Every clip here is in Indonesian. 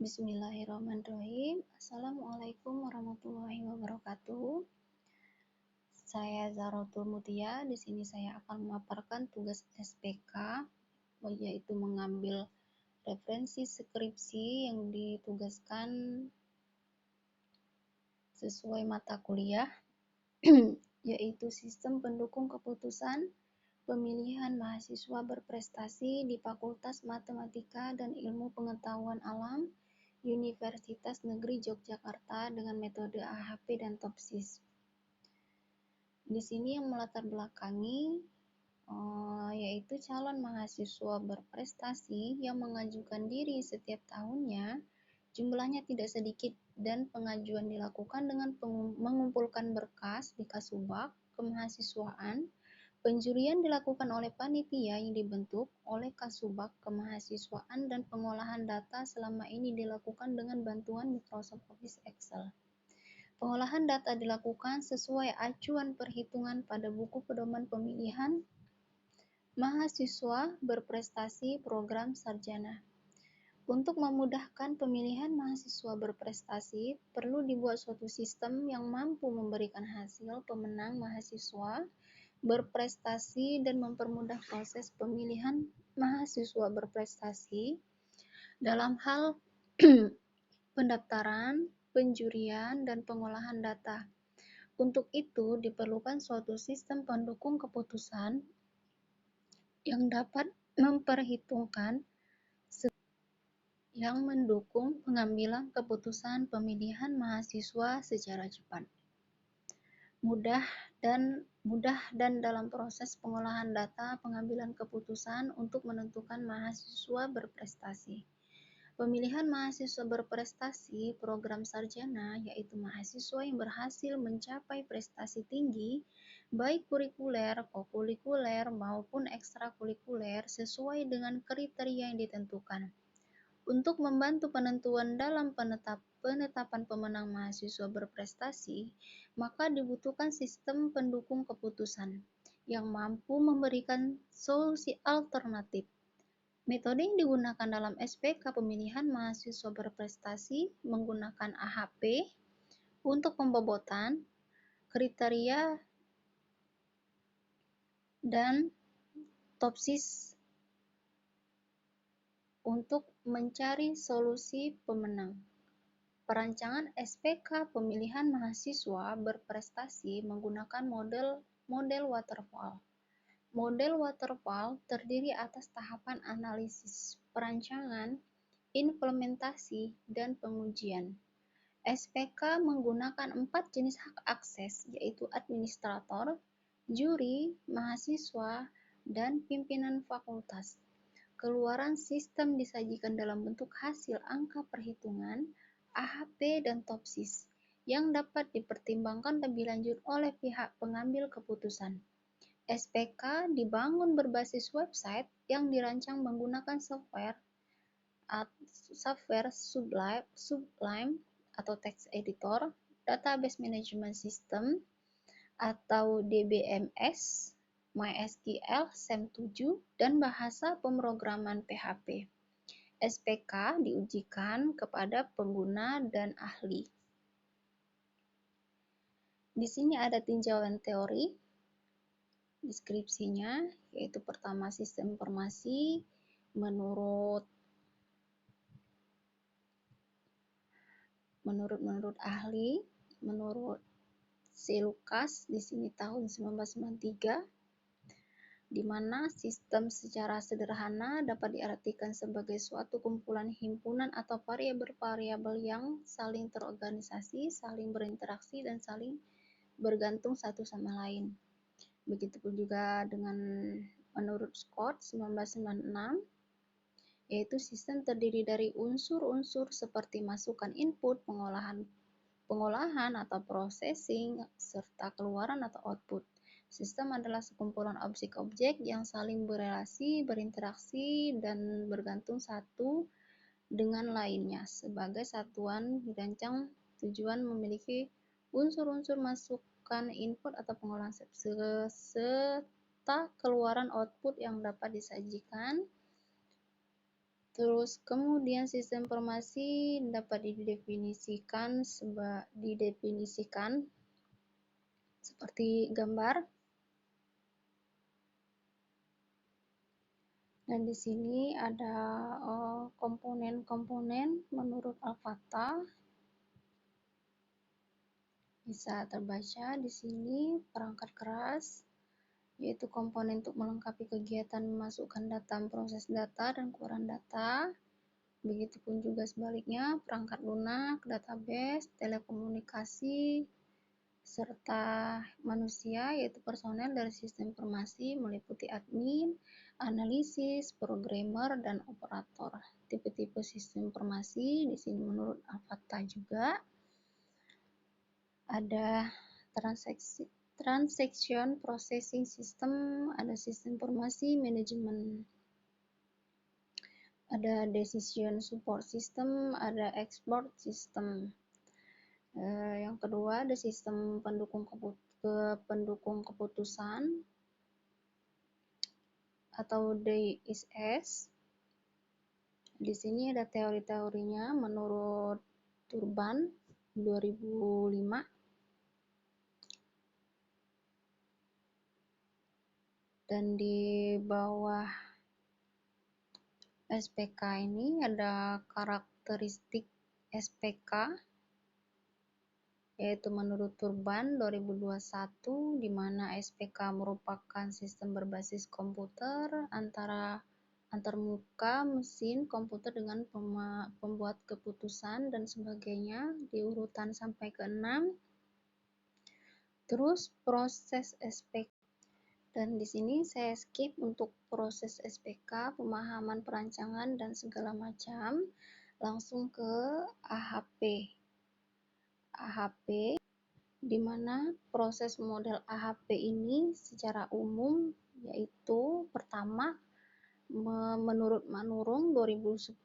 Bismillahirrahmanirrahim. Assalamualaikum warahmatullahi wabarakatuh. Saya Zahratul Mutia. Di sini saya akan memaparkan tugas SPK, yaitu mengambil referensi skripsi yang ditugaskan sesuai mata kuliah, yaitu Sistem Pendukung Keputusan Pemilihan Mahasiswa Berprestasi di Fakultas Matematika dan Ilmu Pengetahuan Alam Universitas Negeri Yogyakarta dengan metode AHP dan TOPSIS. Di sini yang melatar belakangi yaitu calon mahasiswa berprestasi yang mengajukan diri setiap tahunnya, jumlahnya tidak sedikit dan pengajuan dilakukan dengan mengumpulkan berkas di Kasubag Kemahasiswaan. Penjurian dilakukan oleh panitia yang dibentuk oleh Kasubag Kemahasiswaan dan pengolahan data selama ini dilakukan dengan bantuan Microsoft Office Excel. Pengolahan data dilakukan sesuai acuan perhitungan pada buku pedoman pemilihan mahasiswa berprestasi program sarjana. Untuk memudahkan pemilihan mahasiswa berprestasi, perlu dibuat suatu sistem yang mampu memberikan hasil pemenang mahasiswa berprestasi dan mempermudah proses pemilihan mahasiswa berprestasi dalam hal pendaftaran, penjurian, dan pengolahan data. Untuk itu, diperlukan suatu sistem pendukung keputusan yang dapat memperhitungkan yang mendukung pengambilan keputusan pemilihan mahasiswa secara cepat, mudah dan dalam proses pengolahan data pengambilan keputusan untuk menentukan mahasiswa berprestasi. Pemilihan mahasiswa berprestasi program sarjana yaitu mahasiswa yang berhasil mencapai prestasi tinggi baik kurikuler, kokurikuler maupun ekstrakurikuler sesuai dengan kriteria yang ditentukan. Untuk membantu penentuan dalam penetapan pemenang mahasiswa berprestasi, maka dibutuhkan sistem pendukung keputusan yang mampu memberikan solusi alternatif. Metode yang digunakan dalam SPK pemilihan mahasiswa berprestasi menggunakan AHP untuk pembobotan, kriteria, dan TOPSIS untuk mencari solusi pemenang. Perancangan SPK pemilihan mahasiswa berprestasi menggunakan model waterfall. Model waterfall terdiri atas tahapan analisis, perancangan, implementasi, dan pengujian. SPK menggunakan 4 jenis hak akses, yaitu administrator, juri, mahasiswa, dan pimpinan fakultas. Keluaran sistem disajikan dalam bentuk hasil angka perhitungan, AHP, dan TOPSIS, yang dapat dipertimbangkan lebih lanjut oleh pihak pengambil keputusan. SPK dibangun berbasis website yang dirancang menggunakan software Sublime atau text editor, database management system atau DBMS, MySQL, SAM7, dan bahasa pemrograman PHP. SPK diujikan kepada pengguna dan ahli. Di sini ada tinjauan teori deskripsinya, yaitu pertama sistem informasi menurut ahli, menurut C. Lucas di sini tahun 1993, di mana sistem secara sederhana dapat diartikan sebagai suatu kumpulan himpunan atau variabel-variabel yang saling terorganisasi, saling berinteraksi, dan saling bergantung satu sama lain. Begitupun juga dengan menurut Scott 1996, yaitu sistem terdiri dari unsur-unsur seperti masukan input, pengolahan atau processing, serta keluaran atau output. Sistem adalah sekumpulan objek-objek yang saling berelasi, berinteraksi, dan bergantung satu dengan lainnya sebagai satuan dirancang tujuan memiliki unsur-unsur masukan input atau pengolahan serta keluaran output yang dapat disajikan Terus kemudian sistem informasi dapat didefinisikan seperti gambar. Dan di sini ada komponen-komponen menurut Al-Fatah. Bisa terbaca di sini perangkat keras, yaitu komponen untuk melengkapi kegiatan memasukkan data, proses data, dan keluaran data. Begitupun juga sebaliknya, perangkat lunak, database, telekomunikasi, serta manusia, yaitu personel dari sistem informasi meliputi admin, analisis, programmer, dan operator. Tipe-tipe sistem informasi di sini menurut Al-Fatah juga ada transaction processing system, ada sistem informasi manajemen, ada decision support system, ada export system. Yang kedua ada sistem pendukung keputusan atau DISS. Di sini ada teori-teorinya menurut Turban 2005. Dan di bawah SPK ini ada karakteristik SPK, yaitu menurut Turban 2021, di mana SPK merupakan sistem berbasis komputer antarmuka mesin komputer dengan pembuat keputusan dan sebagainya, di urutan sampai ke 6. Terus proses SPK, dan di sini saya skip untuk proses SPK, pemahaman perancangan dan segala macam, langsung ke AHP. AHP, di mana proses model AHP ini secara umum yaitu pertama, menurut Manurung 2010,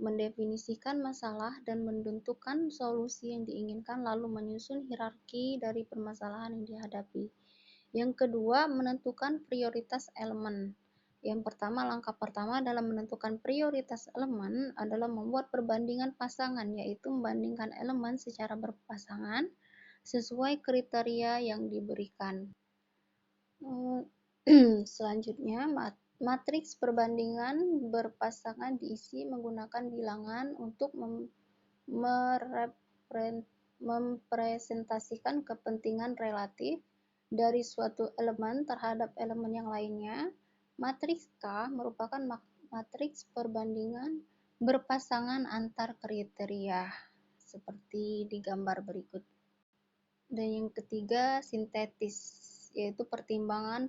mendefinisikan masalah dan menentukan solusi yang diinginkan, lalu menyusun hierarki dari permasalahan yang dihadapi. Yang kedua, menentukan prioritas elemen. Yang pertama, langkah pertama dalam menentukan prioritas elemen adalah membuat perbandingan pasangan, yaitu membandingkan elemen secara berpasangan sesuai kriteria yang diberikan. Selanjutnya, matriks perbandingan berpasangan diisi menggunakan bilangan untuk mempresentasikan kepentingan relatif dari suatu elemen terhadap elemen yang lainnya. Matriks K merupakan matriks perbandingan berpasangan antar kriteria, seperti di gambar berikut. Dan yang ketiga, sintetis, yaitu pertimbangan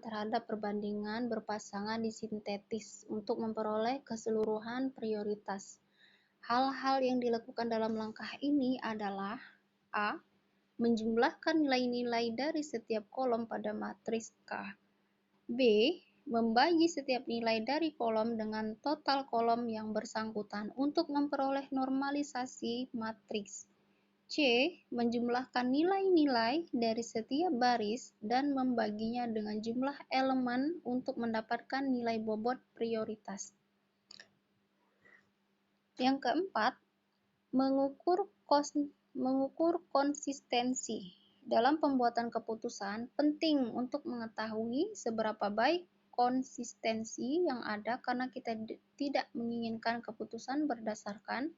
terhadap perbandingan berpasangan disintetis untuk memperoleh keseluruhan prioritas. Hal-hal yang dilakukan dalam langkah ini adalah A. Menjumlahkan nilai-nilai dari setiap kolom pada matriks K. B. Membagi setiap nilai dari kolom dengan total kolom yang bersangkutan untuk memperoleh normalisasi matriks. C. Menjumlahkan nilai-nilai dari setiap baris dan membaginya dengan jumlah elemen untuk mendapatkan nilai bobot prioritas. Yang keempat, mengukur konsistensi. Dalam pembuatan keputusan, penting untuk mengetahui seberapa baik konsistensi yang ada karena kita tidak menginginkan keputusan berdasarkan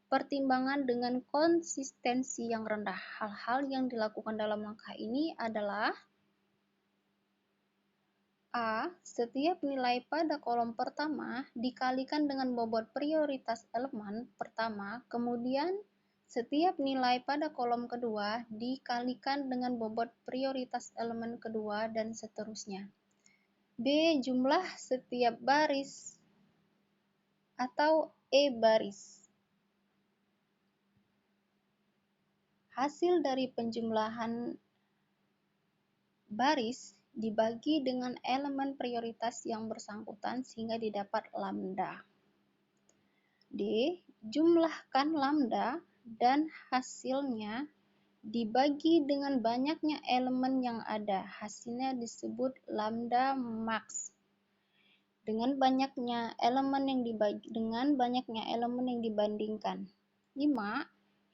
pertimbangan dengan konsistensi yang rendah. Hal-hal yang dilakukan dalam langkah ini adalah A. Setiap nilai pada kolom pertama dikalikan dengan bobot prioritas elemen pertama, kemudian setiap nilai pada kolom kedua dikalikan dengan bobot prioritas elemen kedua, dan seterusnya. B. Jumlah setiap baris atau E-baris. Hasil dari penjumlahan baris dibagi dengan elemen prioritas yang bersangkutan sehingga didapat lambda. D. Jumlahkan lambda dan hasilnya dibagi dengan banyaknya elemen yang ada. Hasilnya disebut lambda max. dengan banyaknya elemen yang dibandingkan. 5.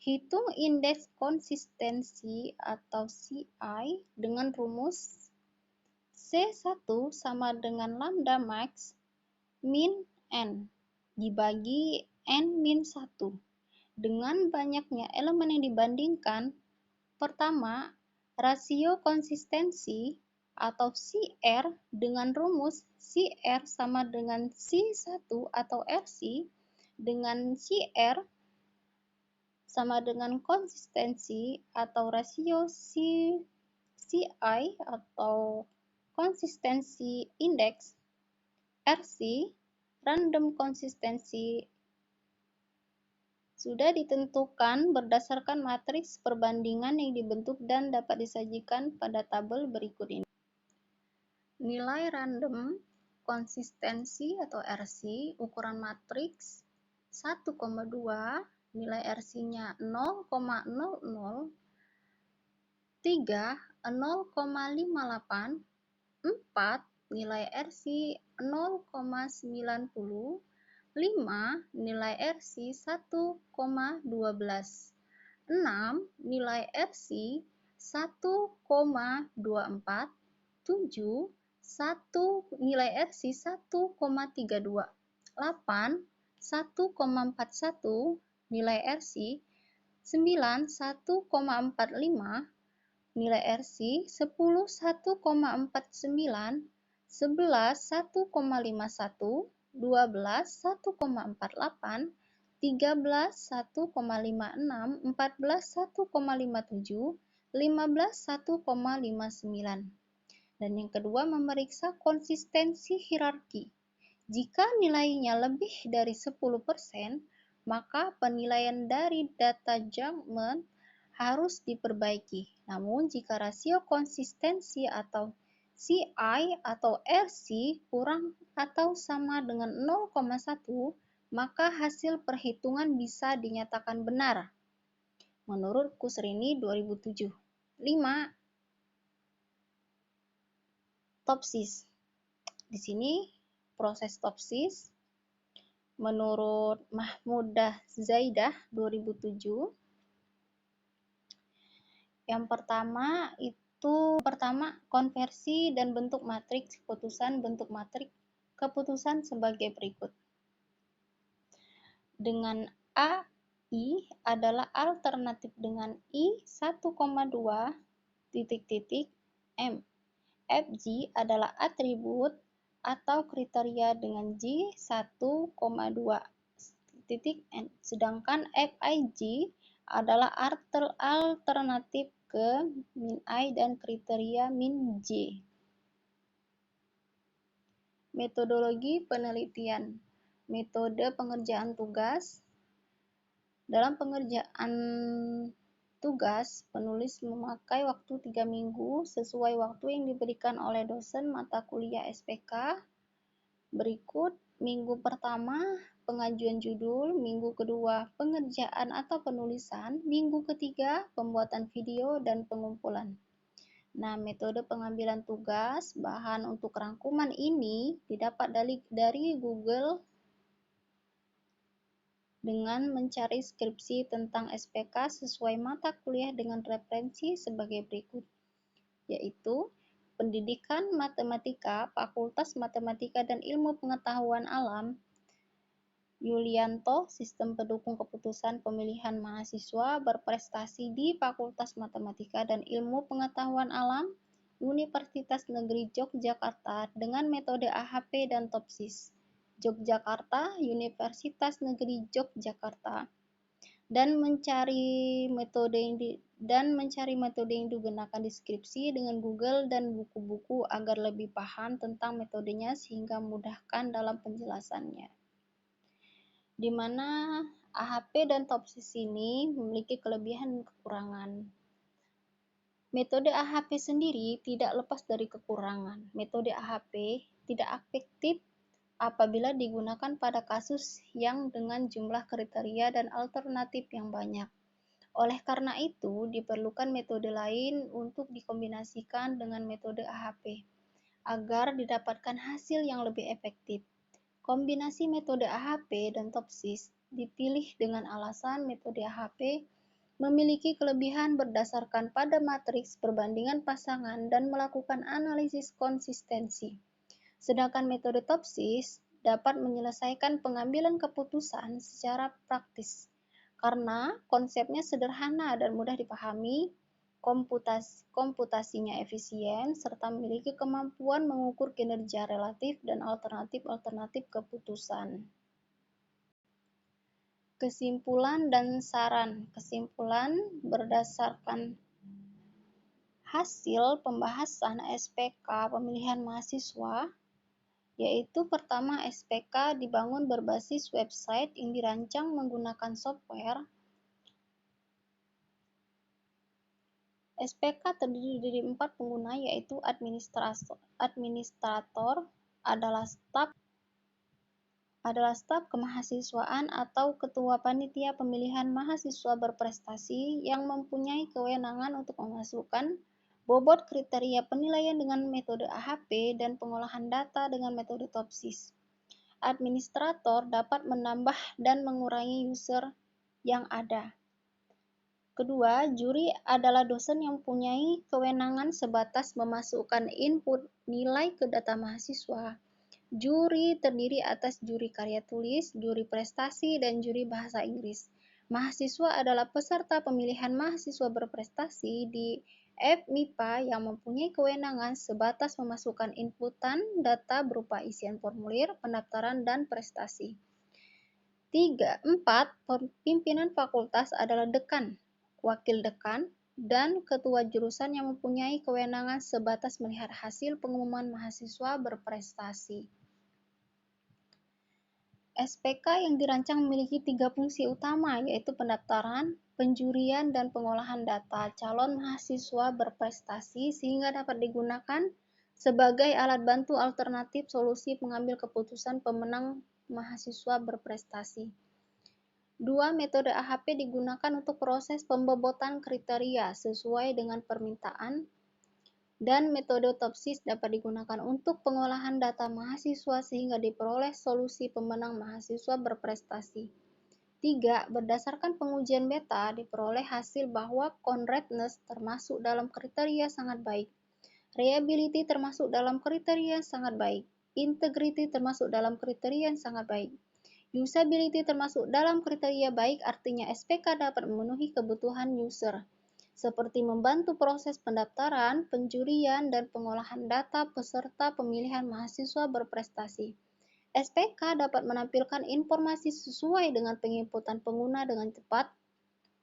Hitung indeks konsistensi atau CI dengan rumus C1 sama dengan lambda max min N dibagi N-1. Dengan banyaknya elemen yang dibandingkan, pertama, rasio konsistensi atau CR dengan rumus CR sama dengan C1 atau RC dengan CR sama dengan konsistensi atau rasio CI atau konsistensi indeks RC, random konsistensi sudah ditentukan berdasarkan matriks perbandingan yang dibentuk dan dapat disajikan pada tabel berikut ini. Nilai random konsistensi atau RC ukuran matriks 1,2, nilai RC-nya 0,00, 3, 0,58, 4, nilai RC 0,90, 5, nilai RC 1,12, 6, nilai RC 1,24, 7, 1, nilai RC 1,32, 8, 1,41, nilai RC 9, 1,45, nilai RC 10, 1,49, 11, 1,51, 12, 1,48, 13, 1,56, 14, 1,57, 15, 1,59. Dan yang kedua, memeriksa konsistensi hierarki. Jika nilainya lebih dari 10%, maka penilaian dari data judgment harus diperbaiki. Namun, jika rasio konsistensi atau CI atau RC kurang atau sama dengan 0,1, maka hasil perhitungan bisa dinyatakan benar. Menurut Kusrini 2007. 5. Topsis. Di sini proses topsis menurut Mahmudah Zaidah 2007. Yang pertama konversi dan bentuk matriks bentuk matriks keputusan sebagai berikut. Dengan AI adalah alternatif dengan I 1,2 M. FG adalah atribut atau kriteria dengan G 1,2 N. Sedangkan FIG adalah alternatif ke min I dan kriteria min J. Metodologi penelitian. Metode pengerjaan tugas. Dalam pengerjaan tugas, penulis memakai waktu 3 minggu sesuai waktu yang diberikan oleh dosen mata kuliah SPK. Berikut: minggu pertama, pengajuan judul; minggu kedua, pengerjaan atau penulisan; minggu ketiga, pembuatan video dan pengumpulan. Nah, metode pengambilan tugas, bahan untuk rangkuman ini didapat dari Google dengan mencari skripsi tentang SPK sesuai mata kuliah dengan referensi sebagai berikut, yaitu Pendidikan Matematika, Fakultas Matematika dan Ilmu Pengetahuan Alam, Yulianto, Sistem Pendukung Keputusan Pemilihan Mahasiswa Berprestasi di Fakultas Matematika dan Ilmu Pengetahuan Alam, Universitas Negeri Yogyakarta dengan metode AHP dan Topsis, Yogyakarta, Universitas Negeri Yogyakarta, dan mencari metode yang digunakan di skripsi dengan Google dan buku-buku agar lebih paham tentang metodenya sehingga mudahkan dalam penjelasannya. Di mana AHP dan Topsis ini memiliki kelebihan dan kekurangan. Metode AHP sendiri tidak lepas dari kekurangan. Metode AHP tidak efektif apabila digunakan pada kasus yang dengan jumlah kriteria dan alternatif yang banyak. Oleh karena itu, diperlukan metode lain untuk dikombinasikan dengan metode AHP. agar didapatkan hasil yang lebih efektif. Kombinasi metode AHP dan TOPSIS dipilih dengan alasan metode AHP memiliki kelebihan berdasarkan pada matriks perbandingan pasangan dan melakukan analisis konsistensi. Sedangkan metode TOPSIS dapat menyelesaikan pengambilan keputusan secara praktis karena konsepnya sederhana dan mudah dipahami, komputasinya efisien, serta memiliki kemampuan mengukur kinerja relatif dan alternatif-alternatif keputusan. Kesimpulan dan saran. Kesimpulan berdasarkan hasil pembahasan SPK pemilihan mahasiswa, yaitu pertama, SPK dibangun berbasis website yang dirancang menggunakan software. SPK terdiri dari 4 pengguna, yaitu administrator adalah staf kemahasiswaan atau ketua panitia pemilihan mahasiswa berprestasi yang mempunyai kewenangan untuk memasukkan bobot kriteria penilaian dengan metode AHP dan pengolahan data dengan metode TOPSIS. Administrator dapat menambah dan mengurangi user yang ada. Kedua, juri adalah dosen yang mempunyai kewenangan sebatas memasukkan input nilai ke data mahasiswa. Juri terdiri atas juri karya tulis, juri prestasi, dan juri bahasa Inggris. Mahasiswa adalah peserta pemilihan mahasiswa berprestasi di FMIPA yang mempunyai kewenangan sebatas memasukkan inputan data berupa isian formulir, pendaftaran, dan prestasi. 4. Pimpinan fakultas adalah dekan, wakil dekan, dan ketua jurusan yang mempunyai kewenangan sebatas melihat hasil pengumuman mahasiswa berprestasi. SPK yang dirancang memiliki 3 fungsi utama, yaitu pendaftaran, penjurian, dan pengolahan data calon mahasiswa berprestasi sehingga dapat digunakan sebagai alat bantu alternatif solusi pengambil keputusan pemenang mahasiswa berprestasi. 2. Metode AHP digunakan untuk proses pembobotan kriteria sesuai dengan permintaan, dan metode TOPSIS dapat digunakan untuk pengolahan data mahasiswa sehingga diperoleh solusi pemenang mahasiswa berprestasi. 3. Berdasarkan pengujian beta, diperoleh hasil bahwa correctness termasuk dalam kriteria sangat baik, reliability termasuk dalam kriteria sangat baik, integrity termasuk dalam kriteria sangat baik, usability termasuk dalam kriteria baik, artinya SPK dapat memenuhi kebutuhan user, seperti membantu proses pendaftaran, penjurian, dan pengolahan data peserta pemilihan mahasiswa berprestasi. SPK dapat menampilkan informasi sesuai dengan penginputan pengguna dengan cepat.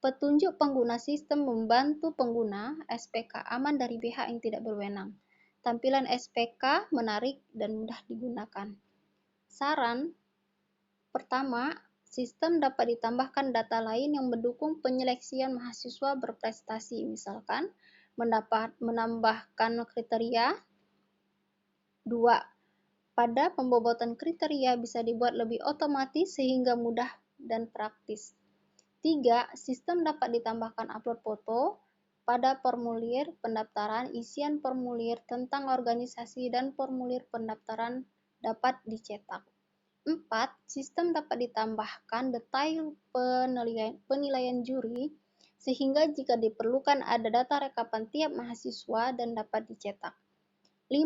Petunjuk pengguna sistem membantu pengguna SPK aman dari pihak yang tidak berwenang. Tampilan SPK menarik dan mudah digunakan. Saran: pertama, sistem dapat ditambahkan data lain yang mendukung penyeleksian mahasiswa berprestasi, misalkan menambahkan kriteria. 2. Pada pembobotan kriteria bisa dibuat lebih otomatis sehingga mudah dan praktis. 3. Sistem dapat ditambahkan upload foto pada formulir pendaftaran, isian formulir tentang organisasi, dan formulir pendaftaran dapat dicetak. 4. Sistem dapat ditambahkan detail penilaian juri, sehingga jika diperlukan ada data rekapan tiap mahasiswa dan dapat dicetak. 5.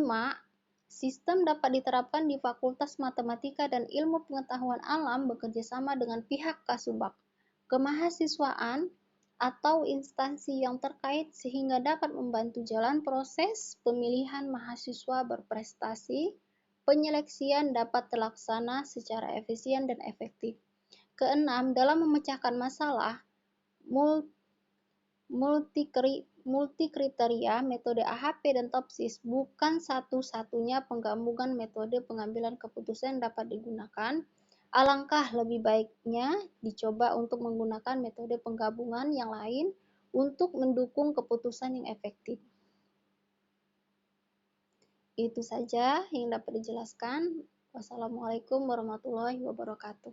Sistem dapat diterapkan di Fakultas Matematika dan Ilmu Pengetahuan Alam bekerjasama dengan pihak Kasubag, kemahasiswaan, atau instansi yang terkait sehingga dapat membantu jalan proses pemilihan mahasiswa berprestasi. Penyeleksian dapat terlaksana secara efisien dan efektif. Keenam, dalam memecahkan masalah multikriteria, metode AHP dan TOPSIS bukan satu-satunya penggabungan metode pengambilan keputusan yang dapat digunakan. Alangkah lebih baiknya dicoba untuk menggunakan metode penggabungan yang lain untuk mendukung keputusan yang efektif. Itu saja yang dapat dijelaskan. Wassalamualaikum warahmatullahi wabarakatuh.